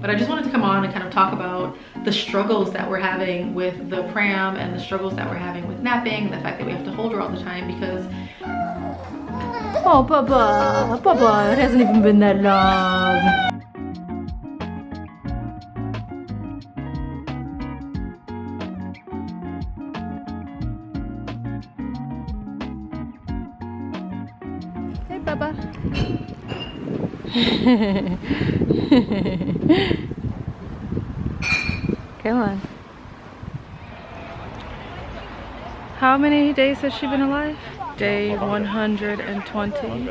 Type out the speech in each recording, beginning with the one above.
But I just wanted to come on and kind of talk about the struggles that we're having with the pram and the struggles that we're having with napping, and the fact that we have to hold her all the time because... Oh, Bubba, Bubba, it hasn't even been that long. Hey, Bubba. Come on. How many days has she been alive? Day 120,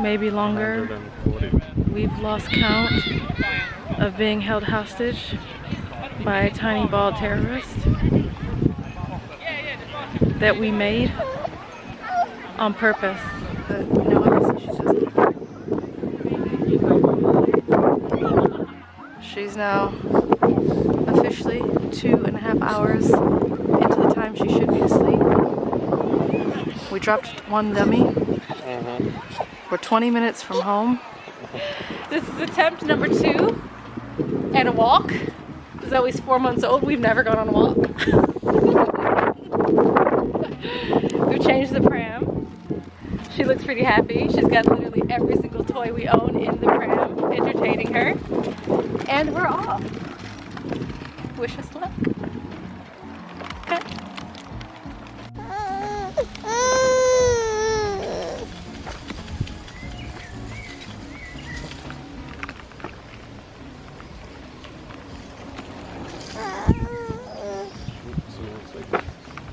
maybe longer. We've lost count of being held hostage by a tiny bald terrorist that we made on purpose. But no, obviously she's just... She's now officially 2.5 hours into the time she should be asleep. We dropped one dummy. We're 20 minutes from home. This is attempt number 2 and a walk. Zoe's 4 months old. We've never gone on a walk. We've changed the pram. She looks pretty happy. She's got literally every single toy we own in the pram, entertaining her. And we're off. Wish us luck. Okay.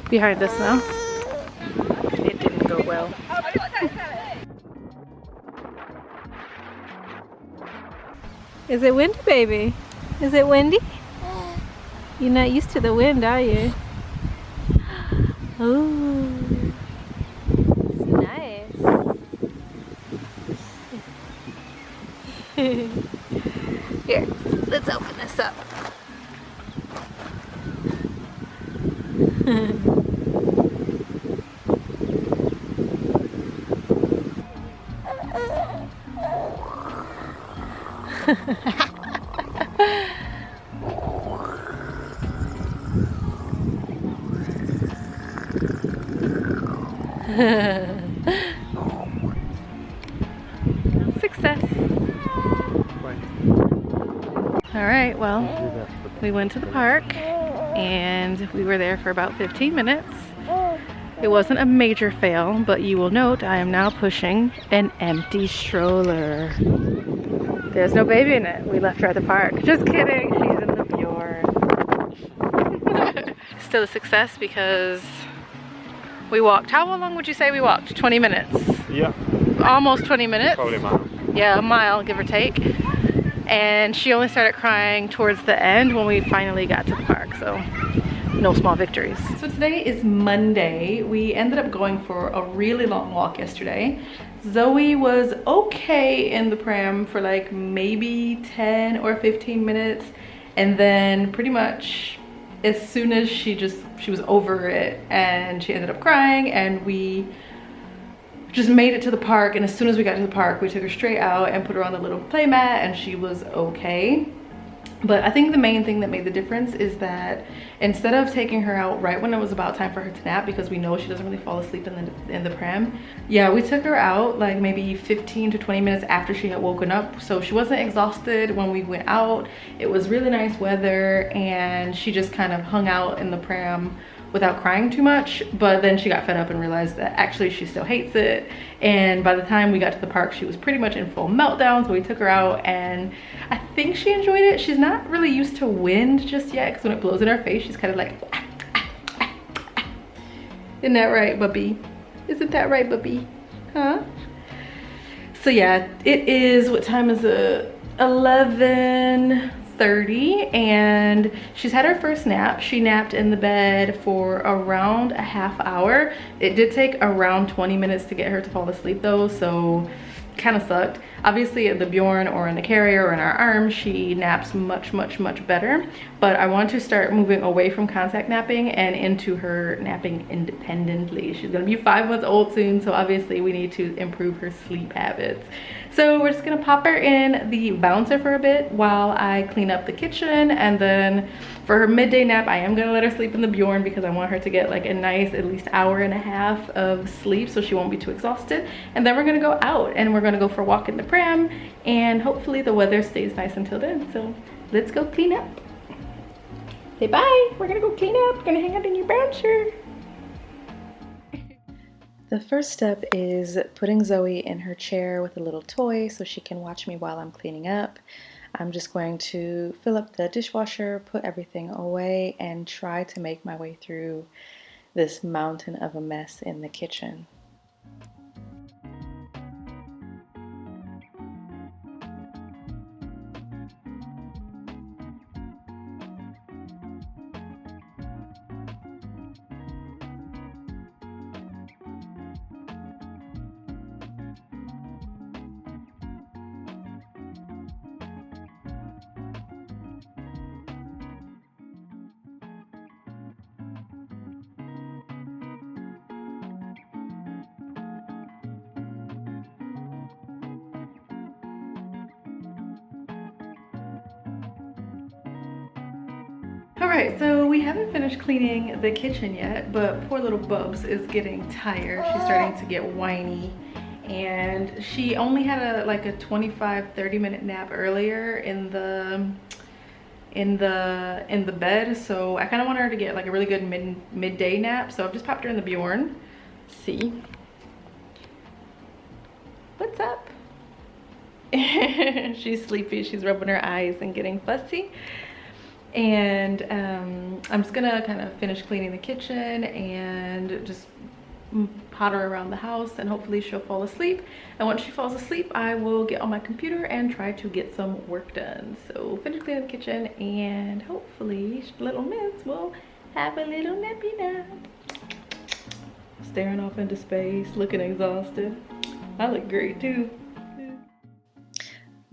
Behind us now. It didn't go well. Is it windy, baby? Is it windy? You're not used to the wind, are you? Oh, it's nice. Here, let's open this up. Success. All right, well, we went to the park and we were there for about 15 minutes. It wasn't a major fail, but you will note I am now pushing an empty stroller. There's no baby in it. We left her at the park. Just kidding, she's in the Bjorn. Still a success because we walked. How long would you say we walked? 20 minutes? Yeah. Almost 20 minutes? Probably a mile. Yeah, a mile, give or take. And she only started crying towards the end when we finally got to the park, so no small victories. So today is Monday. We ended up going for a really long walk yesterday. Zoe was okay in the pram for like maybe 10 or 15 minutes, and then pretty much as soon as she was over it and she ended up crying, and we just made it to the park. And as soon as we got to the park, we took her straight out and put her on the little play mat, and she was okay. But I think the main thing that made the difference is that instead of taking her out right when it was about time for her to nap, because we know she doesn't really fall asleep in the pram, yeah, we took her out like maybe 15 to 20 minutes after she had woken up, so she wasn't exhausted when we went out. It was really nice weather, and she just kind of hung out in the pram without crying too much. But then she got fed up and realized that actually she still hates it, and by the time we got to the park she was pretty much in full meltdown. So we took her out and I think she enjoyed it. She's not really used to wind just yet, because when it blows in her face she's kind of like Isn't that right, Bubby? Isn't that right, Bubby? Huh? So yeah, it is, what time is it? 11:30, and she's had her first nap. She napped in the bed for around a half hour. It did take around 20 minutes to get her to fall asleep though, so kind of sucked. Obviously at the Bjorn or in the carrier or in our arms, she naps much better, but I want to start moving away from contact napping and into her napping independently. She's gonna be 5 months old soon, so obviously we need to improve her sleep habits. So we're just gonna pop her in the bouncer for a bit while I clean up the kitchen, and then for her midday nap I am gonna let her sleep in the Bjorn because I want her to get like a nice at least hour and a half of sleep so she won't be too exhausted. And then we're gonna go out and we're gonna go for a walk in the pram, and hopefully the weather stays nice until then. So let's go clean up. Say bye. We're gonna go clean up. We're gonna hang out in your bouncer. The first step is putting Zoe in her chair with a little toy so she can watch me while I'm cleaning up. I'm just going to fill up the dishwasher, put everything away, and try to make my way through this mountain of a mess in the kitchen. Alright, so we haven't finished cleaning the kitchen yet, but poor little Bubs is getting tired. She's starting to get whiny, and she only had like a 25-30 minute nap earlier in the bed, so I kind of want her to get like a really good midday nap. So I've just popped her in the Bjorn. Let's see what's up. She's sleepy, she's rubbing her eyes and getting fussy. And I'm just gonna kind of finish cleaning the kitchen and just potter around the house, and hopefully she'll fall asleep. And once she falls asleep, I will get on my computer and try to get some work done. So finish cleaning the kitchen, and hopefully little Miss will have a little nappy nap. Staring off into space, looking exhausted. I look great too.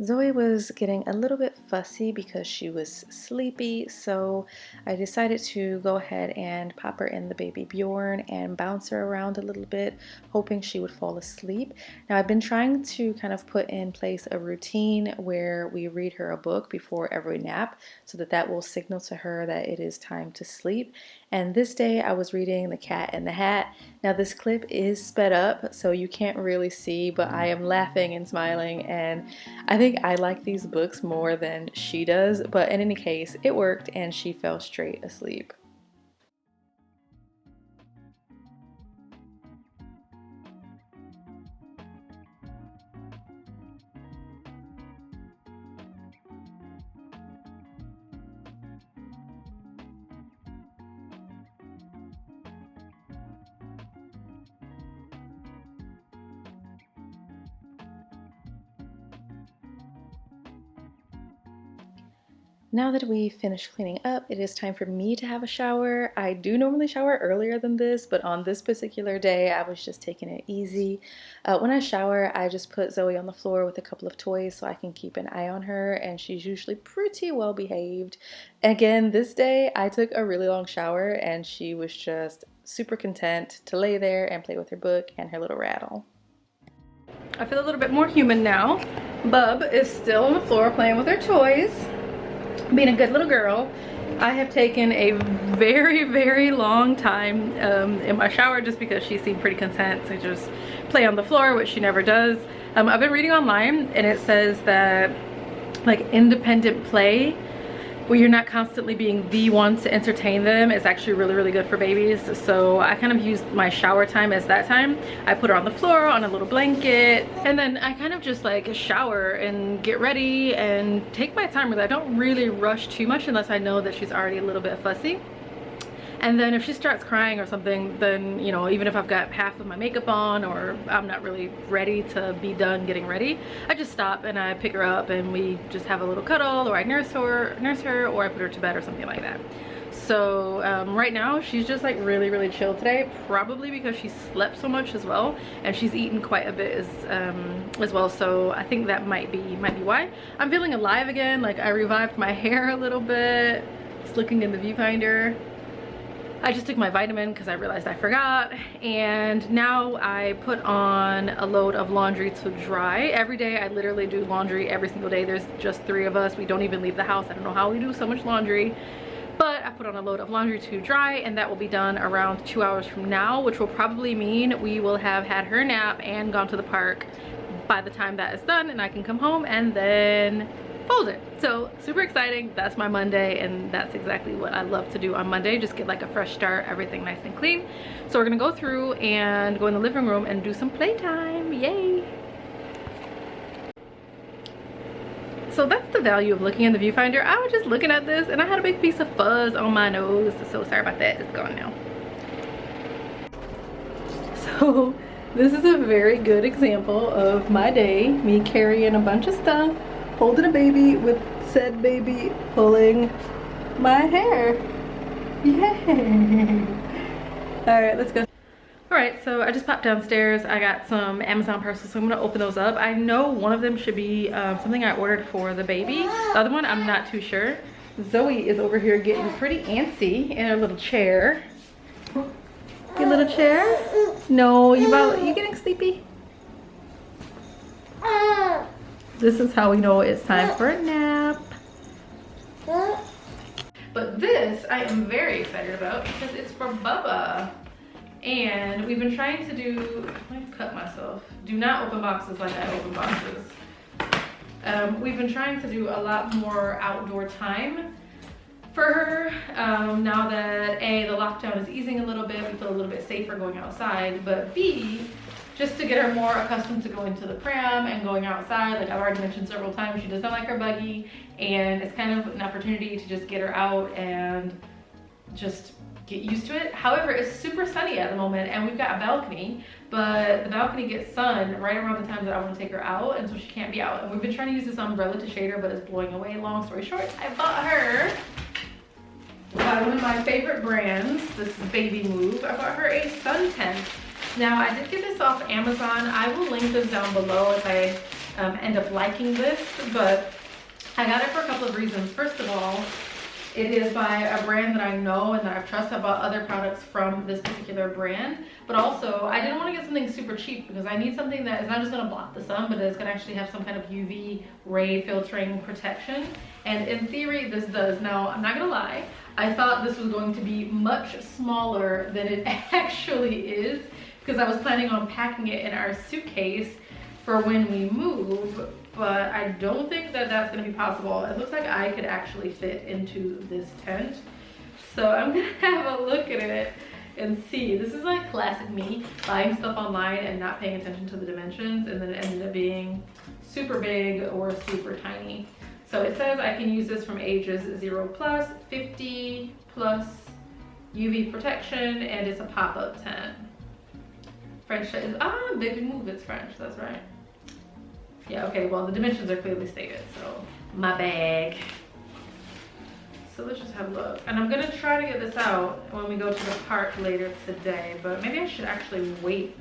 Zoe was getting a little bit fussy because she was sleepy, so I decided to go ahead and pop her in the baby Bjorn and bounce her around a little bit, hoping she would fall asleep. Now, I've been trying to kind of put in place a routine where we read her a book before every nap so that will signal to her that it is time to sleep. And this day I was reading The Cat in the Hat. Now, this clip is sped up, so you can't really see, but I am laughing and smiling, and I think I like these books more than she does, but in any case, it worked and she fell straight asleep. Now that we finished cleaning up, it is time for me to have a shower. I do normally shower earlier than this, but on this particular day, I was just taking it easy. When I shower, I just put Zoe on the floor with a couple of toys so I can keep an eye on her, and she's usually pretty well behaved. Again, this day, I took a really long shower, and she was just super content to lay there and play with her book and her little rattle. I feel a little bit more human now. Bub is still on the floor playing with her toys, being a good little girl. I have taken a very long time in my shower just because she seemed pretty content to just play on the floor, which she never does. I've been reading online, and it says that like independent play, where you're not constantly being the one to entertain them, is actually really good for babies. So I kind of used my shower time as that time. I put her on the floor on a little blanket, and then I kind of just like shower and get ready and take my time really. I don't really rush too much unless I know that she's already a little bit fussy. And then if she starts crying or something, then, you know, even if I've got half of my makeup on or I'm not really ready to be done getting ready, I just stop and I pick her up and we just have a little cuddle, or I nurse her, or I put her to bed or something like that. So right now she's just like really chill today, probably because she slept so much as well, and she's eaten quite a bit as well. So I think that might be why. I'm feeling alive again. Like, I revived my hair a little bit, just looking in the viewfinder. I just took my vitamin because I realized I forgot, and now I put on a load of laundry to dry. Every day I literally do laundry every single day. There's just 3 of us. We don't even leave the house. I don't know how we do so much laundry, but I put on a load of laundry to dry, and that will be done around 2 hours from now, which will probably mean we will have had her nap and gone to the park by the time that is done, and I can come home and then fold it. So super exciting. That's my Monday, and that's exactly what I love to do on Monday, just get like a fresh start, everything nice and clean. So we're gonna go through and go in the living room and do some playtime. Yay. So that's the value of looking in the viewfinder. I was just looking at this and I had a big piece of fuzz on my nose, so sorry about that. It's gone now. So this is a very good example of my day, me carrying a bunch of stuff, holding a baby with said baby pulling my hair. Yay! Alright, let's go. Alright, so I just popped downstairs. I got some Amazon parcels, so I'm gonna open those up. I know one of them should be something I ordered for the baby. The other one, I'm not too sure. Zoe is over here getting pretty antsy in her little chair. Your little chair? No, you getting sleepy? This is how we know it's time for a nap. But this I am very excited about because it's for Bubba. And we've been trying to do, let me cut myself. Do not open boxes like I open boxes. We've been trying to do a lot more outdoor time for her. Now that A, the lockdown is easing a little bit, we feel a little bit safer going outside, but B, just to get her more accustomed to going to the pram and going outside. Like I've already mentioned several times, she does not like her buggy, and it's kind of an opportunity to just get her out and just get used to it. However, it's super sunny at the moment and we've got a balcony, but the balcony gets sun right around the time that I want to take her out, and so she can't be out. And we've been trying to use this umbrella to shade her, but it's blowing away. Long story short, I bought her by one of my favorite brands. This is Baby Move. I bought her a sun tent. Now, I did get this off Amazon. I will link this down below if I end up liking this, but I got it for a couple of reasons. First of all, it is by a brand that I know and that I trust. I bought other products from this particular brand, but also I didn't want to get something super cheap because I need something that is not just going to block the sun, but it's going to actually have some kind of UV ray filtering protection. And in theory, this does. Now, I'm not going to lie. I thought this was going to be much smaller than it actually is, because I was planning on packing it in our suitcase for when we move, but I don't think that that's gonna be possible. It looks like I could actually fit into this tent. So I'm gonna have a look at it and see. This is like classic me, buying stuff online and not paying attention to the dimensions, and then it ended up being super big or super tiny. So it says I can use this from ages 0 plus, 50 plus, UV protection, and it's a pop-up tent. French is, Baby Move, it's French, that's right. Yeah, okay, well the dimensions are clearly stated, so my bag. So let's just have a look. And I'm gonna try to get this out when we go to the park later today, but maybe I should actually wait,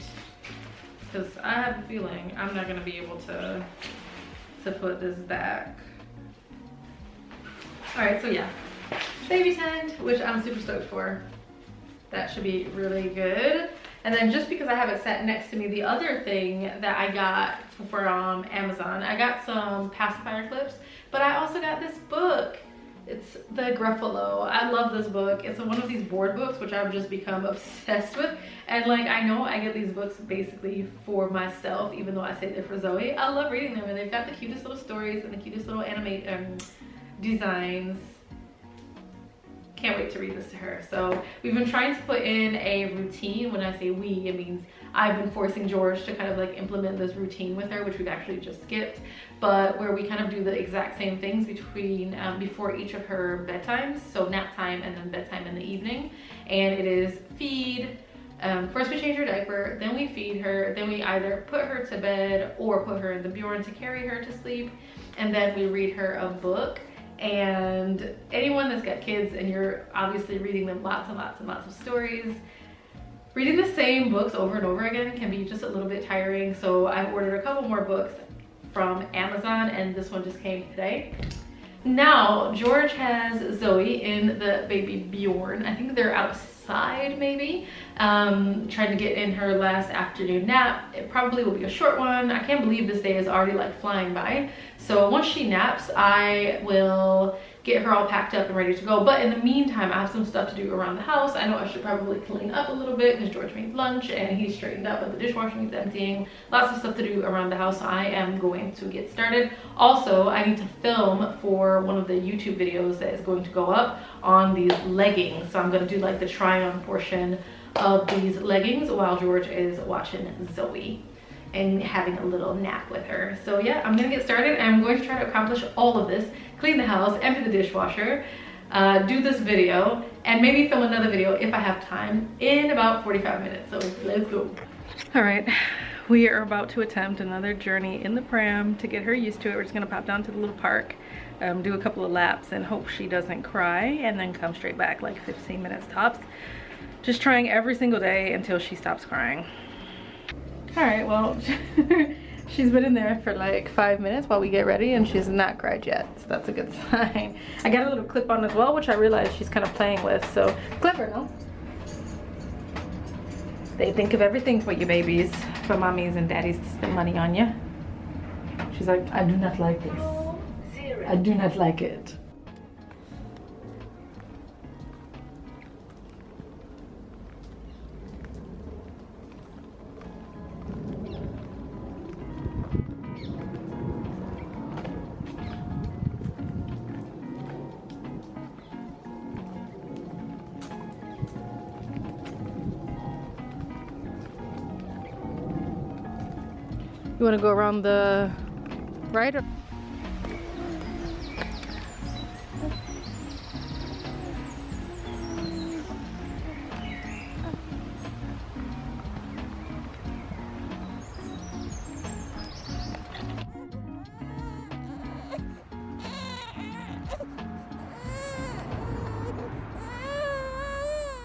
because I have a feeling I'm not gonna be able to put this back. All right, so yeah, baby tent, which I'm super stoked for. That should be really good. And then just because I have it sat next to me, the other thing that I got from Amazon, I got some pacifier clips, but I also got this book. It's the Gruffalo. I love this book. It's one of these board books, which I've just become obsessed with. And like, I know I get these books basically for myself, even though I say they're for Zoe. I love reading them, and they've got the cutest little stories and the cutest little designs. Can't wait to read this to her. So we've been trying to put in a routine. When I say we, it means I've been forcing George to kind of like implement this routine with her, which we've actually just skipped, but where we kind of do the exact same things between before each of her bedtimes. So nap time and then bedtime in the evening. And it is feed. First we change her diaper, then we feed her, then we either put her to bed or put her in the Bjorn to carry her to sleep, and then we read her a book. And anyone that's got kids and you're obviously reading them lots and lots and lots of stories, reading the same books over and over again can be just a little bit tiring. So I ordered a couple more books from Amazon, and this one just came today. Now George has Zoe in the baby Bjorn. I think they're outside maybe, trying to get in her last afternoon nap. It probably will be a short one. I can't believe this day is already like flying by. So once she naps, I will get her all packed up and ready to go. But in the meantime, I have some stuff to do around the house. I know I should probably clean up a little bit because George made lunch and he's straightened up, but the dishwasher needs emptying. Lots of stuff to do around the house. So I am going to get started. Also, I need to film for one of the YouTube videos that is going to go up on these leggings. So I'm going to do like the try on portion of these leggings while George is watching Zoe and having a little nap with her. So yeah, I'm gonna get started. I'm going to try to accomplish all of this: clean the house, empty the dishwasher, do this video, and maybe film another video if I have time in about 45 minutes. So let's go. All right, we are about to attempt another journey in the pram to get her used to it. We're just gonna pop down to the little park, do a couple of laps and hope she doesn't cry, and then come straight back like 15 minutes tops. Just trying every single day until she stops crying. All right, well, she's been in there for like 5 minutes while we get ready and she's not cried yet, so that's a good sign. I got a little clip on as well, which I realized she's kind of playing with, so clever, no? They think of everything for you babies, for mommies and daddies to spend money on you. She's like, I do not like this. I do not like it. You want to go around the right? Or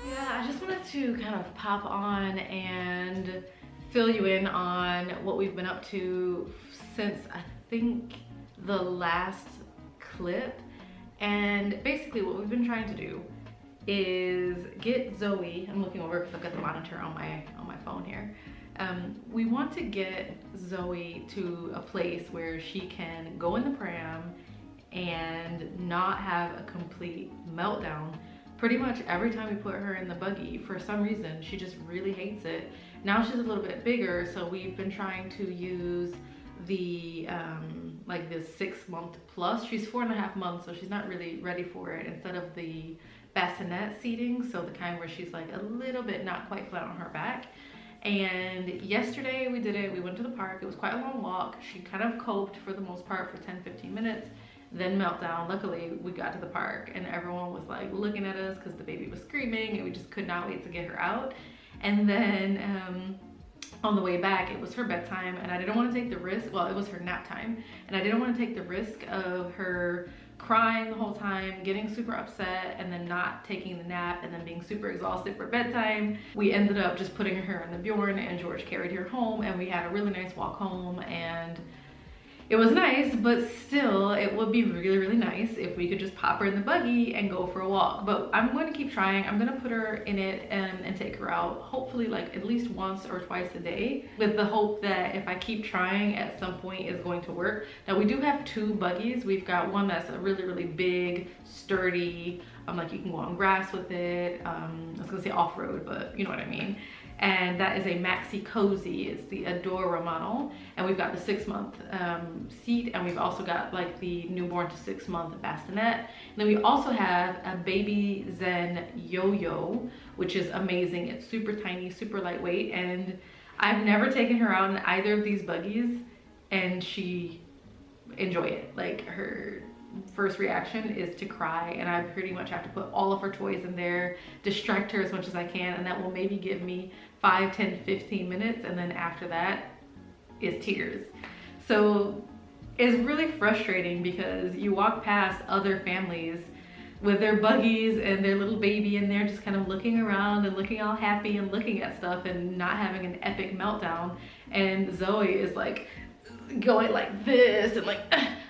yeah, I just wanted to kind of pop on and fill you in on what we've been up to since I think the last clip. And basically what we've been trying to do is get Zoe, I'm looking over because I've got the monitor on my phone here. We want to get Zoe to a place where she can go in the pram and not have a complete meltdown. Pretty much every time we put her in the buggy, for some reason, she just really hates it. Now she's a little bit bigger, so we've been trying to use the, like this 6 month plus. She's 4.5 months, so she's not really ready for it, instead of the bassinet seating, so the kind where she's like a little bit not quite flat on her back. And yesterday we did it. We went to the park. It was quite a long walk. She kind of coped for the most part for 10-15 minutes. Then meltdown. Luckily we got to the park and everyone was like looking at us because the baby was screaming and we just could not wait to get her out. And then on the way back, it was her bedtime and I didn't want to take the risk. Well, it was her nap time and I didn't want to take the risk of her crying the whole time, getting super upset, and then not taking the nap and then being super exhausted for bedtime. We ended up just putting her in the Bjorn and George carried her home and we had a really nice walk home, and it was nice, but still it would be really, really nice if we could just pop her in the buggy and go for a walk. But I'm going to keep trying. I'm going to put her in it and take her out, hopefully like at least once or twice a day, with the hope that if I keep trying, at some point it's going to work. Now we do have 2 buggies. We've got one that's a really, really big, sturdy, like you can go on grass with it. I was gonna say off-road, but you know what I mean. And that is a Maxi Cozy. It's the Adora model. And we've got the 6 month seat, and we've also got like the newborn to 6 month bassinet. And then we also have a Baby Zen Yo-Yo, which is amazing. It's super tiny, super lightweight, and I've never taken her out in either of these buggies and she enjoy it. Like her first reaction is to cry, and I pretty much have to put all of her toys in there, distract her as much as I can, and that will maybe give me 5, 10, 15 minutes, and then after that is tears. So it's really frustrating because you walk past other families with their buggies and their little baby in there just kind of looking around and looking all happy and looking at stuff and not having an epic meltdown, and Zoe is like going like this and like,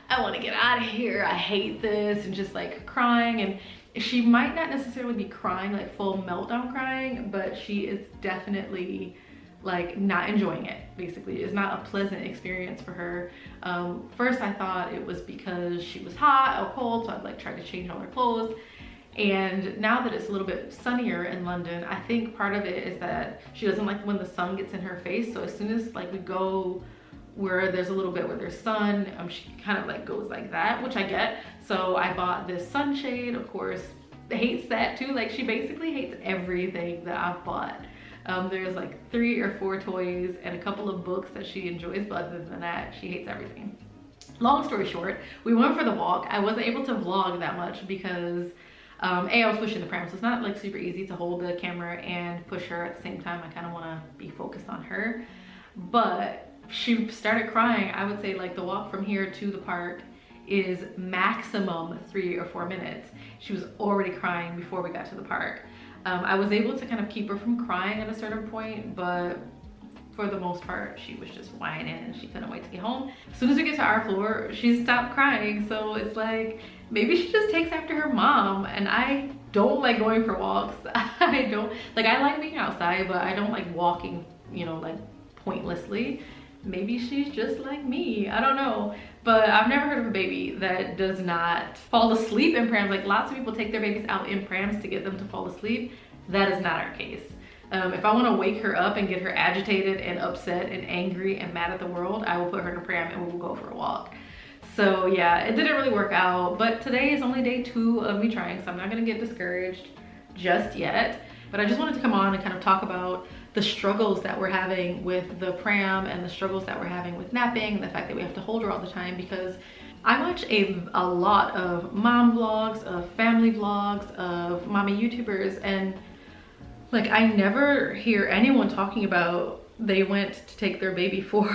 I want to get out of here, I hate this, and just like crying. And She might not necessarily be crying, like full meltdown crying, but she is definitely like not enjoying it. Basically, it's not a pleasant experience for her. First I thought it was because she was hot or cold, so I'd like tried to change all her clothes. And now that it's a little bit sunnier in London, I think part of it is that she doesn't like when the sun gets in her face. So as soon as like we go where there's a little bit where there's sun, she kind of like goes like that, which I get. So I bought this sunshade, of course, hates that too. Like she basically hates everything that I've bought. There's like 3 or 4 toys and a couple of books that she enjoys, but other than that, she hates everything. Long story short, we went for the walk. I wasn't able to vlog that much because I was pushing the pram, so it's not like super easy to hold the camera and push her at the same time. I kind of want to be focused on her, but she started crying. I would say like the walk from here to the park is maximum 3 or 4 minutes. She was already crying before we got to the park. I was able to kind of keep her from crying at a certain point, but for the most part, she was just whining and she couldn't wait to get home. As soon as we get to our floor, she stopped crying. So it's like, maybe she just takes after her mom. And I don't like going for walks. I don't, like I like being outside, but I don't like walking, you know, like pointlessly. Maybe she's just like me, I don't know. But I've never heard of a baby that does not fall asleep in prams. Like lots of people take their babies out in prams to get them to fall asleep. That is not our case. If I want to wake her up and get her agitated and upset and angry and mad at the world, I will put her in a pram and we will go for a walk. So yeah, it didn't really work out, but today is only day 2 of me trying, so I'm not gonna get discouraged just yet. But I just wanted to come on and kind of talk about the struggles that we're having with the pram and the struggles that we're having with napping and the fact that we have to hold her all the time, because I watch a lot of mom vlogs, of family vlogs, of mommy YouTubers, and like I never hear anyone talking about they went to take their baby for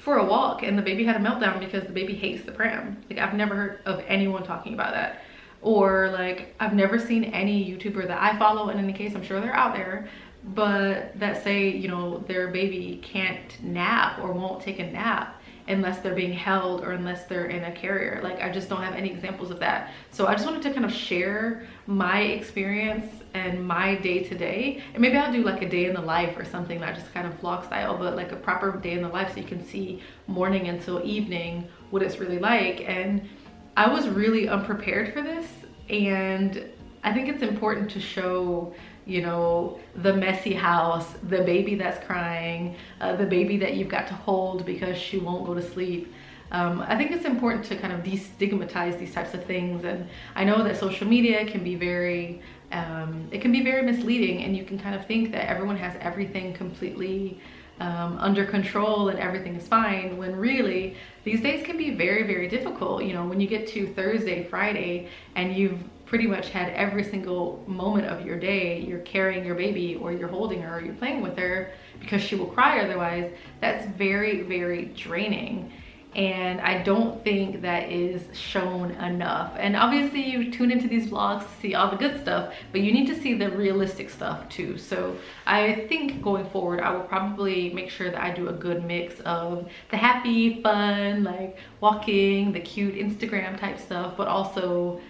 a walk and the baby had a meltdown because the baby hates the pram. Like I've never heard of anyone talking about that. Or like I've never seen any YouTuber that I follow, in any case, I'm sure they're out there, but that say, you know, their baby can't nap or won't take a nap unless they're being held or unless they're in a carrier. Like I just don't have any examples of that. So I just wanted to kind of share my experience and my day-to-day, and maybe I'll do like a day in the life or something, not just kind of vlog style, but like a proper day in the life so you can see morning until evening what it's really like. And I was really unprepared for this, and I think it's important to show, you know, the messy house, the baby that's crying, the baby that you've got to hold because she won't go to sleep. I think it's important to kind of destigmatize these types of things. And I know that social media can be very, it can be very misleading, and you can kind of think that everyone has everything completely under control and everything is fine, when really these days can be very, very difficult. You know, when you get to Thursday, Friday, and you've pretty much had every single moment of your day, you're carrying your baby or you're holding her or you're playing with her because she will cry otherwise, that's very, very draining. And I don't think that is shown enough. And obviously you tune into these vlogs to see all the good stuff, but you need to see the realistic stuff too. So I think going forward, I will probably make sure that I do a good mix of the happy, fun, like walking, the cute Instagram type stuff, but also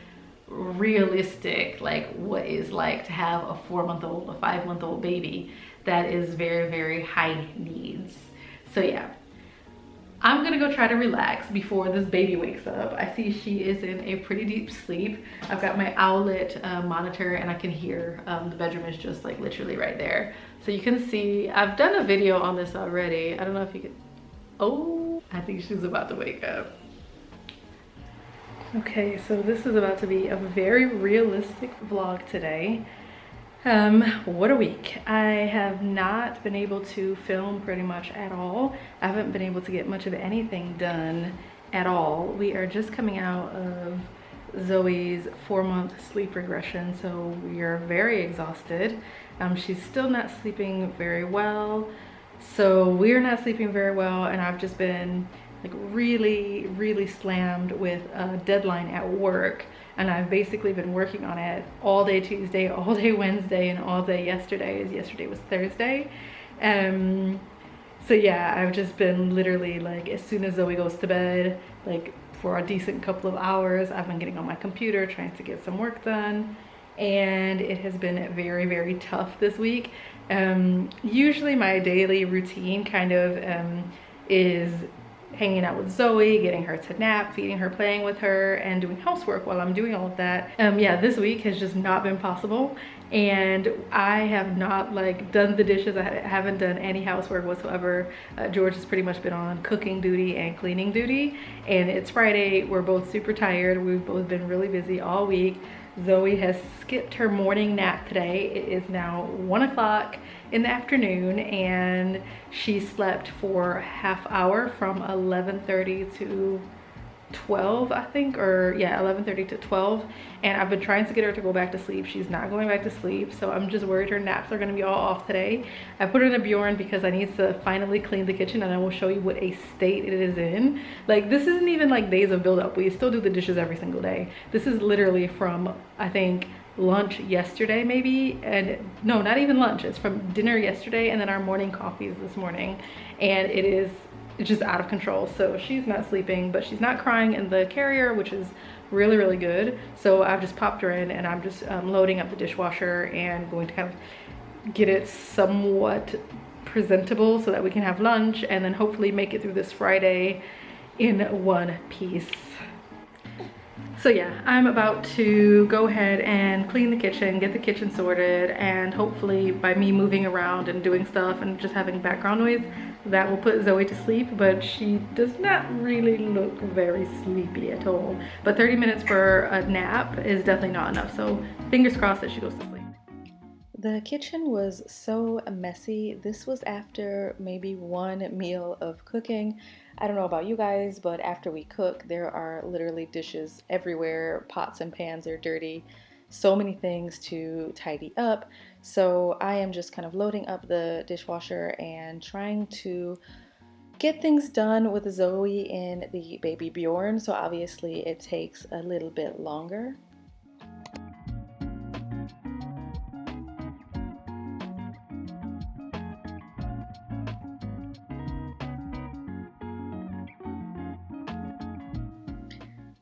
realistic, like what is like to have a 4-month-old, a 5-month-old baby that is very, very high needs. So yeah, I'm gonna go try to relax before this baby wakes up. I see she is in a pretty deep sleep. I've got my Owlet monitor and I can hear the bedroom is just like literally right there. So you can see, I've done a video on this already. I don't know if you can, oh, I think she's about to wake up. Okay, so this is about to be a very realistic vlog today. What a week. I have not been able to film pretty much at all. I haven't been able to get much of anything done at all. We are just coming out of Zoe's 4-month sleep regression, so we are very exhausted. She's still not sleeping very well, so we're not sleeping very well, and I've just been like really slammed with a deadline at work, and I've basically been working on it all day Tuesday, all day Wednesday, and all day yesterday, as yesterday was Thursday. So yeah, I've just been literally like, as soon as Zoe goes to bed, like for a decent couple of hours, I've been getting on my computer trying to get some work done. and it has been very, very tough this week. Usually my daily routine kind of is hanging out with Zoe, getting her to nap, feeding her, playing with her, and doing housework while I'm doing all of that. Yeah, this week has just not been possible, and I have not like done the dishes. I haven't done any housework whatsoever. George has pretty much been on cooking duty and cleaning duty, and it's Friday. We're both super tired. We've both been really busy all week. Zoe has skipped her morning nap today. It is now 1 o'clock in the afternoon, and she slept for half hour from 11:30 to 12, I think, or yeah, 11:30 to 12. And I've been trying to get her to go back to sleep. She's not going back to sleep, so I'm just worried her naps are going to be all off today. I put her in a Bjorn because I need to finally clean the kitchen, and I will show you what a state it is in. Like, this isn't even like days of build-up. We still do the dishes every single day. This is literally from, I think, lunch yesterday maybe, and no, not even lunch. It's from dinner yesterday and then our morning coffees this morning, and it's just out of control. So she's not sleeping, but she's not crying in the carrier, which is really, really good. So I've just popped her in, and I'm just loading up the dishwasher and going to kind of get it somewhat presentable so that we can have lunch and then hopefully make it through this Friday in one piece. So yeah, I'm about to go ahead and clean the kitchen, get the kitchen sorted, and hopefully by me moving around and doing stuff and just having background noise, that will put Zoe to sleep, but she does not really look very sleepy at all. But 30 minutes for a nap is definitely not enough, so fingers crossed that she goes to sleep. The kitchen was so messy. This was after maybe one meal of cooking. I don't know about you guys, but after we cook, there are literally dishes everywhere. Pots and pans are dirty. So many things to tidy up. So I am just kind of loading up the dishwasher and trying to get things done with Zoe in the baby Bjorn. So obviously it takes a little bit longer.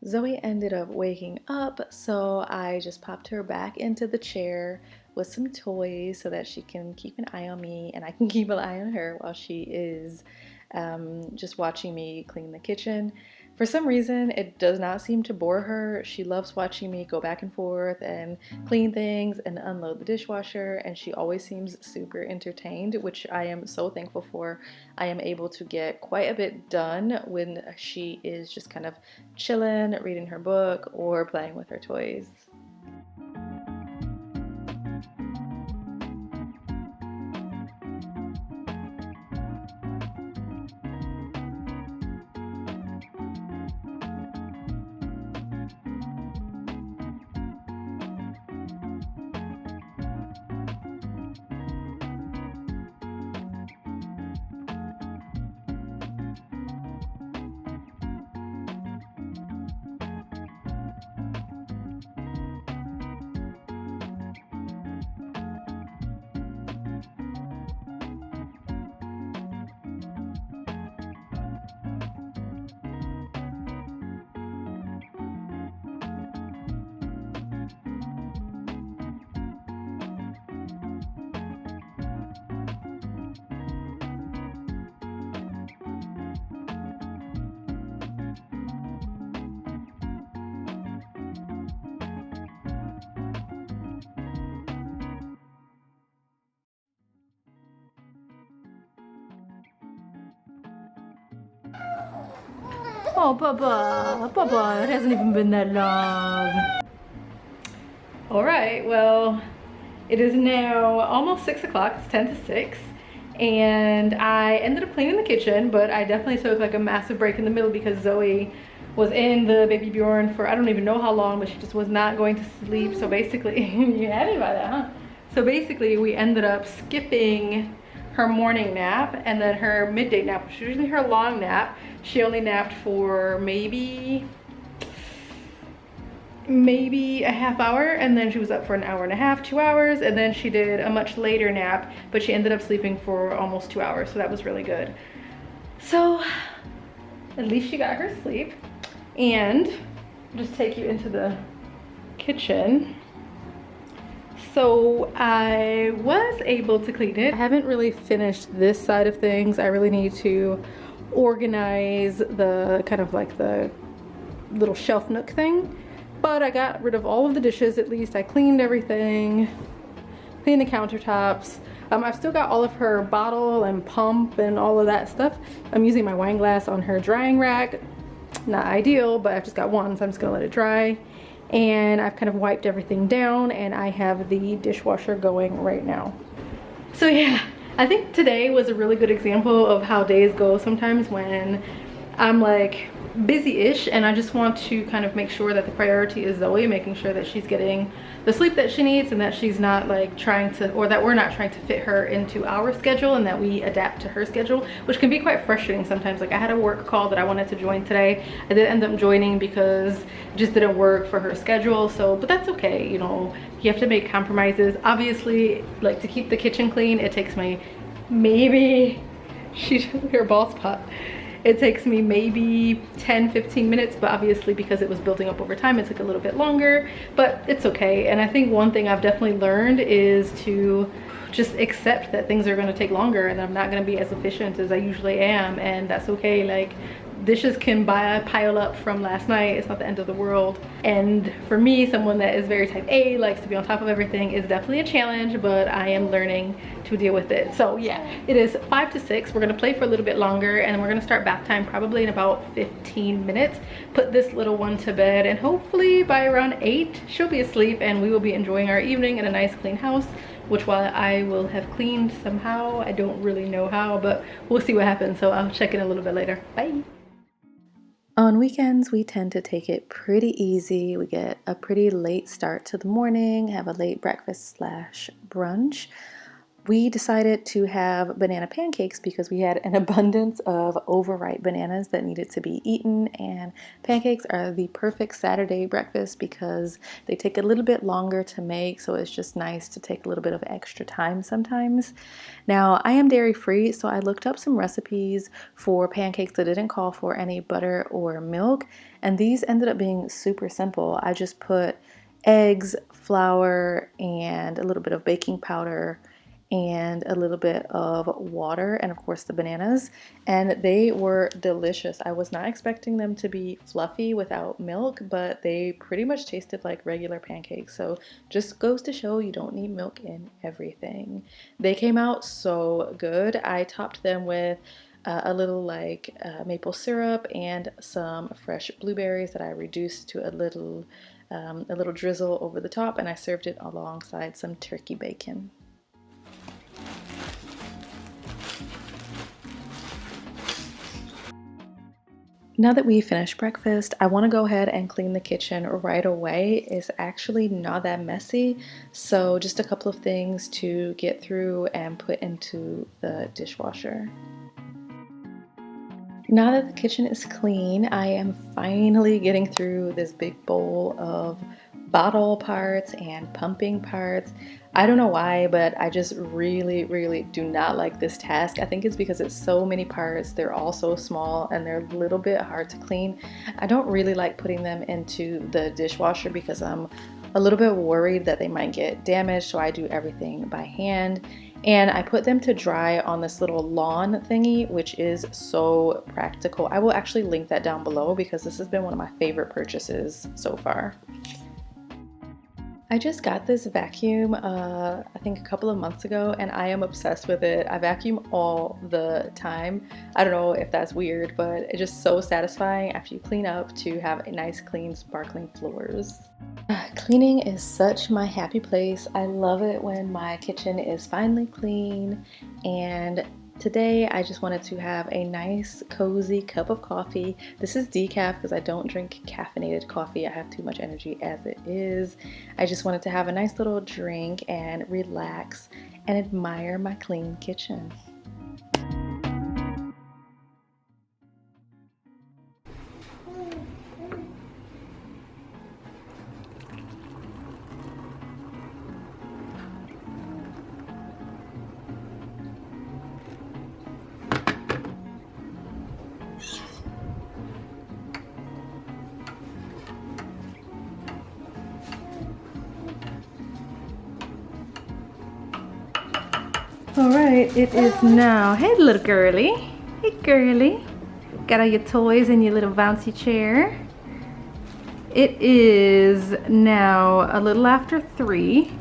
Zoe ended up waking up, so I just popped her back into the chair with some toys so that she can keep an eye on me and I can keep an eye on her while she is just watching me clean the kitchen. For some reason, it does not seem to bore her. She loves watching me go back and forth and clean things and unload the dishwasher, and she always seems super entertained, which I am so thankful for. I am able to get quite a bit done when she is just kind of chilling, reading her book, or playing with her toys. Oh, Papa, it hasn't even been that long. All right, well, it is now almost 6 o'clock, it's 10 to 6. And I ended up cleaning the kitchen, but I definitely took like a massive break in the middle because Zoe was in the baby Bjorn for I don't even know how long, but she just was not going to sleep. So basically, you had me by that, huh? So basically we ended up skipping her morning nap and then her midday nap, which is usually her long nap. She only napped for maybe a half hour, and then she was up for an hour and a half, 2 hours, and then she did a much later nap, but she ended up sleeping for almost 2 hours, so that was really good. So at least she got her sleep. And I'll just take you into the kitchen. So I was able to clean it. I haven't really finished this side of things. I really need to organize the kind of like the little shelf nook thing. But I got rid of all of the dishes at least. I cleaned everything, cleaned the countertops. I've still got all of her bottle and pump and all of that stuff. I'm using my wine glass on her drying rack. Not ideal, but I've just got one, so I'm just gonna let it dry. And I've kind of wiped everything down, and I have the dishwasher going right now. So yeah, I think today was a really good example of how days go sometimes when I'm like busy-ish and I just want to kind of make sure that the priority is Zoe, making sure that she's getting the sleep that she needs and that she's not like trying to, or that we're not trying to fit her into our schedule, and that we adapt to her schedule, which can be quite frustrating sometimes. Like I had a work call that I wanted to join today. I did end up joining because it just didn't work for her schedule. So, but that's okay, you know, you have to make compromises. Obviously, like to keep the kitchen clean, it takes me maybe, she took her ball spot. It takes me maybe 10-15 minutes, but obviously because it was building up over time, it took a little bit longer, but it's okay. And I think one thing I've definitely learned is to just accept that things are going to take longer and I'm not going to be as efficient as I usually am, and that's okay. Like dishes can pile up from last night. It's not the end of the world. And for me, someone that is very type A, likes to be on top of everything, is definitely a challenge, but I am learning to deal with it. So yeah, it is 5 to 6. We're gonna play for a little bit longer, and we're gonna start bath time probably in about 15 minutes. Put this little one to bed, and hopefully by around 8 she'll be asleep and we will be enjoying our evening in a nice clean house, which while I will have cleaned somehow, I don't really know how, but we'll see what happens. So I'll check in a little bit later. Bye. On weekends, we tend to take it pretty easy. We get a pretty late start to the morning, have a late breakfast / brunch. We decided to have banana pancakes because we had an abundance of overripe bananas that needed to be eaten, and pancakes are the perfect Saturday breakfast because they take a little bit longer to make, so it's just nice to take a little bit of extra time sometimes. Now, I am dairy free, so I looked up some recipes for pancakes that didn't call for any butter or milk, and these ended up being super simple. I just put eggs, flour, and a little bit of baking powder and a little bit of water, and of course the bananas, and they were delicious. I was not expecting them to be fluffy without milk, but they pretty much tasted like regular pancakes. So just goes to show you don't need milk in everything. They came out so good. I topped them with a little maple syrup and some fresh blueberries that I reduced to a little drizzle over the top, and I served it alongside some turkey bacon. Now that we finished breakfast, I want to go ahead and clean the kitchen right away. It's actually not that messy, so just a couple of things to get through and put into the dishwasher. Now that the kitchen is clean, I am finally getting through this big bowl of bottle parts and pumping parts. I don't know why, but I just really do not like this task. I think it's because it's so many parts, they're all so small, and they're a little bit hard to clean. I don't really like putting them into the dishwasher because I'm a little bit worried that they might get damaged, so I do everything by hand. And I put them to dry on this little lawn thingy, which is so practical. I will actually link that down below because this has been one of my favorite purchases so far. I just got this vacuum, I think a couple of months ago, and I am obsessed with it. I vacuum all the time. I don't know if that's weird, but it's just so satisfying after you clean up to have a nice, clean, sparkling floors. Cleaning is such my happy place. I love it when my kitchen is finally clean, and today I just wanted to have a nice cozy cup of coffee. This is decaf because I don't drink caffeinated coffee. I have too much energy as it is. I just wanted to have a nice little drink and relax and admire my clean kitchen. All right, it is now. Hey, little girly. Hey, girly. Got all your toys in your little bouncy chair. It is now a little after 3,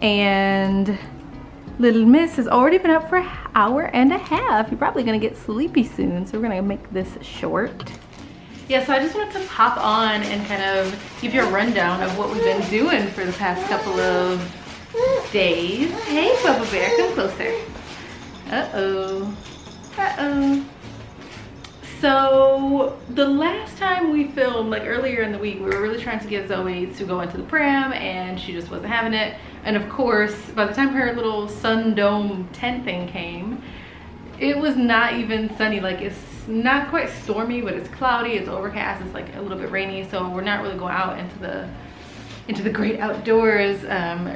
and little miss has already been up for an hour and a half. You're probably gonna get sleepy soon, so we're gonna make this short. Yeah, so I just wanted to pop on and kind of give you a rundown of what we've been doing for the past couple of days. Hey, Bubba Bear, come closer. Uh-oh. Uh-oh. So the last time we filmed, like earlier in the week, we were really trying to get Zoe to go into the pram, and she just wasn't having it. And of course, by the time her little sun dome tent thing came, it was not even sunny. Like, it's not quite stormy, but it's cloudy, it's overcast, it's like a little bit rainy, so we're not really going out into the great outdoors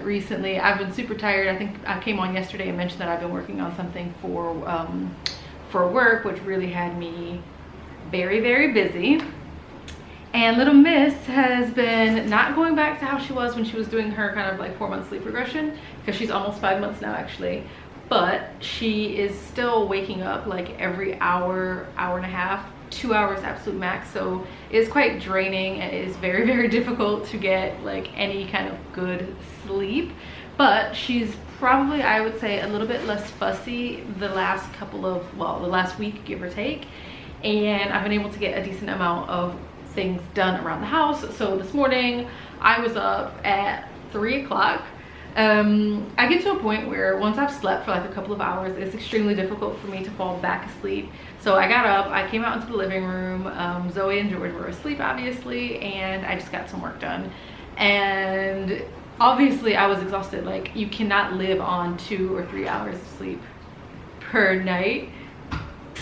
recently. I've been super tired. I think I came on yesterday and mentioned that I've been working on something for work, which really had me very, very busy. And little miss has been not going back to how she was when she was doing her kind of like 4-month sleep regression, because she's almost 5 months now actually, but she is still waking up like every hour, hour and a half, 2 hours absolute max. So it's quite draining, and it is very, very difficult to get like any kind of good sleep. But she's probably, I would say, a little bit less fussy the last couple of, well, the last week, give or take. And I've been able to get a decent amount of things done around the house. So this morning I was up at 3 o'clock. I get to a point where once I've slept for like a couple of hours, it's extremely difficult for me to fall back asleep. So I got up, I came out into the living room. Zoe and George were asleep obviously, and I just got some work done. And obviously I was exhausted. Like, you cannot live on 2 or 3 hours of sleep per night.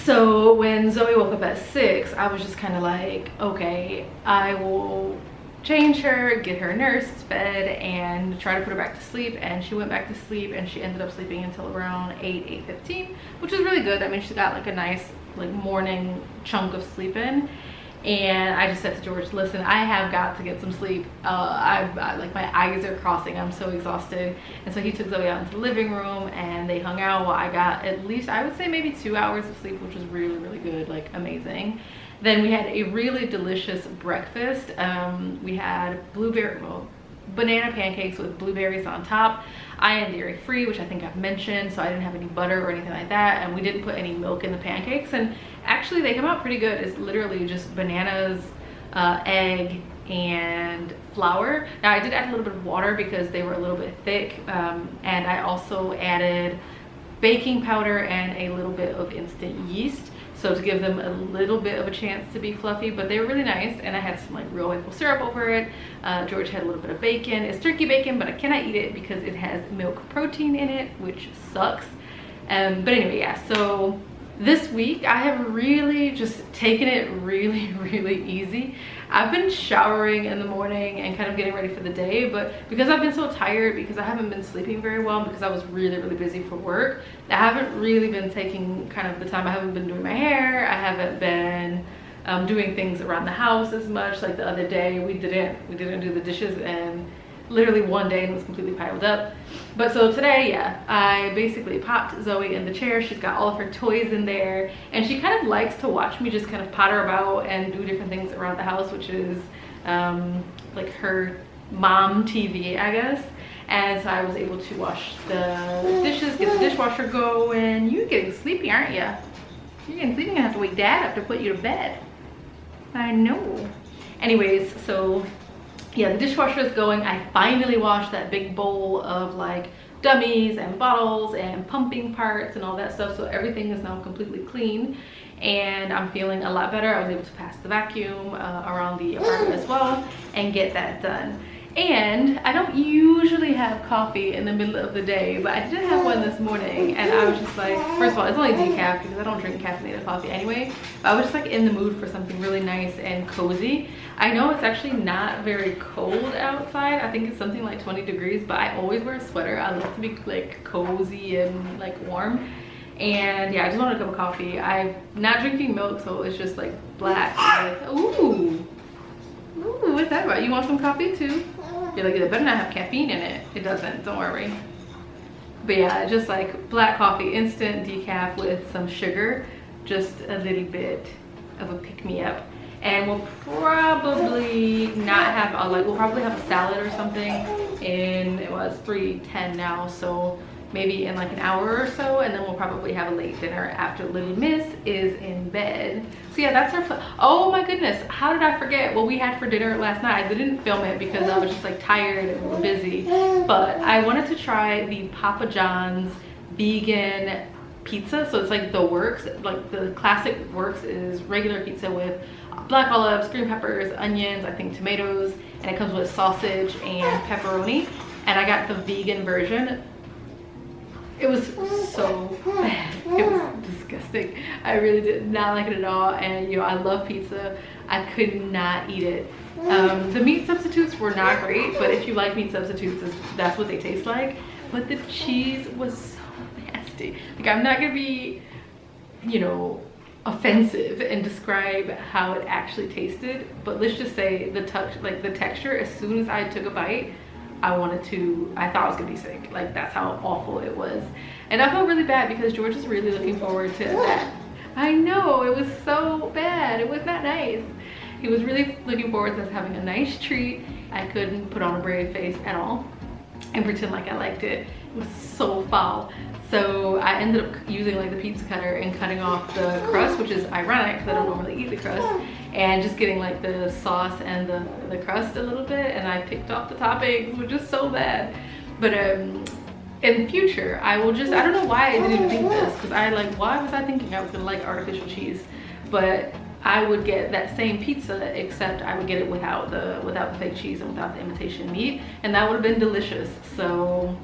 So when Zoe woke up at 6, I was just kind of like, okay, I will change her, get her nursed to bed, and try to put her back to sleep. And she went back to sleep, and she ended up sleeping until around 8:15, which is really good. I mean, she got like a nice like morning chunk of sleep in. And I just said to George, listen, I have got to get some sleep. Like, my eyes are crossing, I'm so exhausted. And so he took Zoe out into the living room, and they hung out while I got at least, I would say, maybe 2 hours of sleep, which was really, really good, like amazing. Then we had a really delicious breakfast. We had banana pancakes with blueberries on top. I am dairy free, which I think I've mentioned, so I didn't have any butter or anything like that, and we didn't put any milk in the pancakes, and actually they come out pretty good. It's literally just bananas, egg, and flour. Now I did add a little bit of water because they were a little bit thick, and I also added baking powder and a little bit of instant yeast, so to give them a little bit of a chance to be fluffy. But they were really nice, and I had some like real maple syrup over it. George had a little bit of bacon. It's turkey bacon, but I cannot eat it because it has milk protein in it, which sucks. But anyway, yeah, so this week I have really just taken it really, really easy. I've been showering in the morning and kind of getting ready for the day, but because I've been so tired, because I haven't been sleeping very well, because I was really, really busy for work, I haven't really been taking kind of the time. I haven't been doing my hair. I haven't been doing things around the house as much. Like the other day we didn't do the dishes, and literally one day, and it was completely piled up. But so today, yeah, I basically popped Zoe in the chair. She's got all of her toys in there, and she kind of likes to watch me just kind of potter about and do different things around the house, which is like her mom TV, I guess. And so I was able to wash the dishes, get the dishwasher going. You're getting sleepy, aren't you? You're getting sleepy. You're gonna have to wake Dad up to put you to bed. I know. Anyways, so yeah, the dishwasher is going. I finally washed that big bowl of like dummies and bottles and pumping parts and all that stuff, so everything is now completely clean, and I'm feeling a lot better. I was able to pass the vacuum around the apartment as well and get that done. And I don't usually have coffee in the middle of the day, but I did have one this morning, and I was just like, first of all, it's only decaf because I don't drink caffeinated coffee anyway, but I was just like in the mood for something really nice and cozy. I know it's actually not very cold outside. I think it's something like 20 degrees, but I always wear a sweater. I love to be like cozy and like warm. And yeah, I just wanted a cup of coffee. I'm not drinking milk, so it's just like black. Like, ooh, what's that about? You want some coffee too? You're like, it better not have caffeine in it. It doesn't, don't worry. But yeah, just like black coffee, instant decaf with some sugar, just a little bit of a pick-me-up. And we'll probably not have a, like, we'll probably have a salad or something in, it was 3:10 now, so maybe in like an hour or so, and then we'll probably have a late dinner after little miss is in bed. So yeah, that's our oh my goodness, how did I forget what we had for dinner last night? I didn't film it because I was just like tired and we were busy, but I wanted to try the Papa John's vegan pizza. So it's like the works, like the classic works is regular pizza with black olives, green peppers, onions, I think tomatoes, and it comes with sausage and pepperoni. And I got the vegan version. It was so bad. It was disgusting. I really did not like it at all. And you know, I love pizza. I could not eat it. The meat substitutes were not great, but if you like meat substitutes, that's what they taste like. But the cheese was so nasty. Like, I'm not gonna be, you know, offensive and describe how it actually tasted, but let's just say the texture, as soon as I took a bite, I thought I was gonna be sick. Like, that's how awful it was. And I felt really bad because George was really looking forward to that. I know, it was so bad. It was not nice. He was really looking forward to us having a nice treat. I couldn't put on a brave face at all and pretend like I liked it. It was so foul. So I ended up using like the pizza cutter and cutting off the crust, which is ironic because I don't normally eat the crust, and just getting like the sauce and the crust a little bit, and I picked off the toppings, which is so bad. But in future, I will just, I don't know why I didn't even think this, because why was I thinking I was gonna like artificial cheese? But I would get that same pizza, except I would get it without the fake cheese and without the imitation meat, and that would have been delicious. So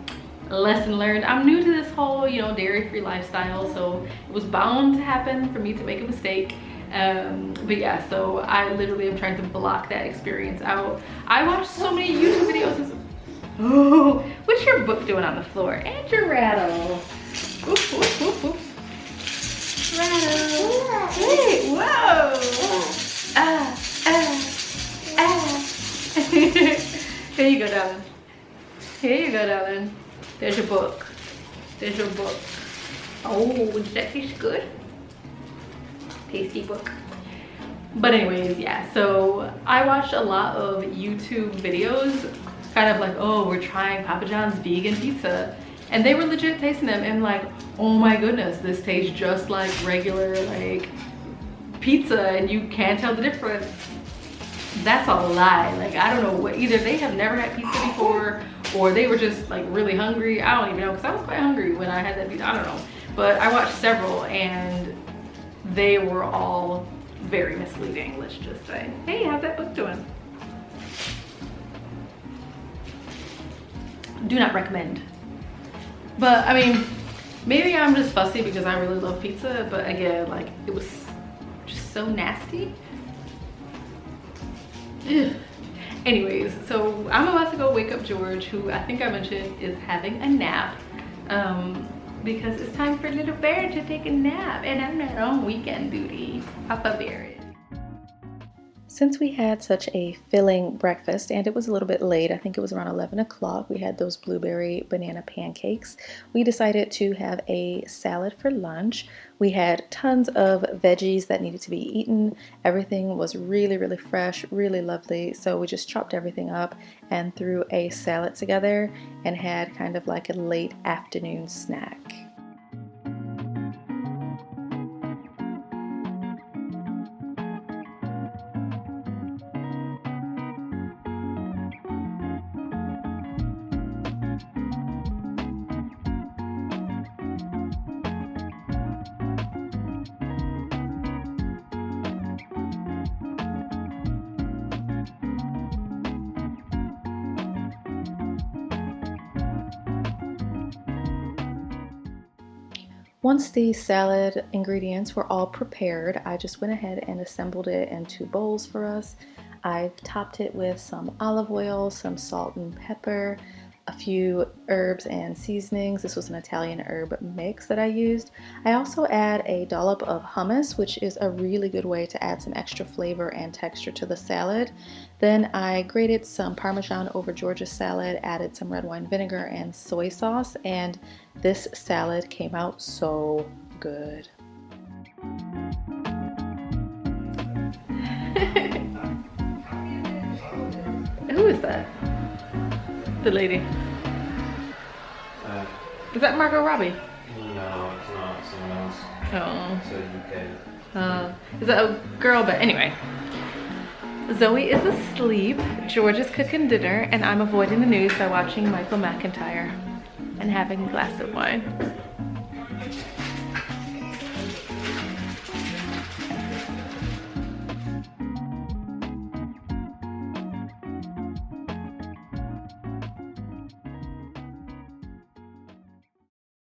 lesson learned. I'm new to this whole, you know, dairy-free lifestyle, so it was bound to happen for me to make a mistake. But yeah, so I literally am trying to block that experience out. I watched so many YouTube videos. Oh, what's your book doing on the floor? And your rattle. Oof, oof, oof, oof. Rattle. Hey, whoa. Here you go, darling. Here you go, darling. There's your book. There's your book. Oh, does that taste good? Tasty book. But anyways, yeah, so I watched a lot of YouTube videos, kind of like, oh, we're trying Papa John's vegan pizza, and they were legit tasting them and like, oh my goodness, this tastes just like regular like pizza and you can't tell the difference. That's a lie. Like, I don't know what, either they have never had pizza before or they were just like really hungry. I don't even know, because I was quite hungry when I had that pizza. I don't know, but I watched several and they were all very misleading, let's just say. Hey, how's that book doing? Do not recommend. But I mean, maybe I'm just fussy because I really love pizza, but again, like, it was just so nasty. Ugh. Anyways, so I'm about to go wake up George, who I think I mentioned is having a nap, because it's time for little bear to take a nap, and I'm not on weekend duty. Papa Bear is. Since we had such a filling breakfast and it was a little bit late, I think it was around 11 o'clock, we had those blueberry banana pancakes. We decided to have a salad for lunch. We had tons of veggies that needed to be eaten. Everything was really, really fresh, really lovely. So we just chopped everything up and threw a salad together and had kind of like a late afternoon snack. Once the salad ingredients were all prepared, I just went ahead and assembled it into bowls for us. I've topped it with some olive oil, some salt and pepper, a few herbs and seasonings. This was an Italian herb mix that I used. I also add a dollop of hummus, which is a really good way to add some extra flavor and texture to the salad. Then I grated some Parmesan over Georgia salad, added some red wine vinegar and soy sauce, and this salad came out so good. Who is that? The lady. Is that Margot Robbie? No, it's not. Someone else. Oh. It's UK. Is that a girl? But anyway. Zoe is asleep, George is cooking dinner, and I'm avoiding the news by watching Michael McIntyre and having a glass of wine.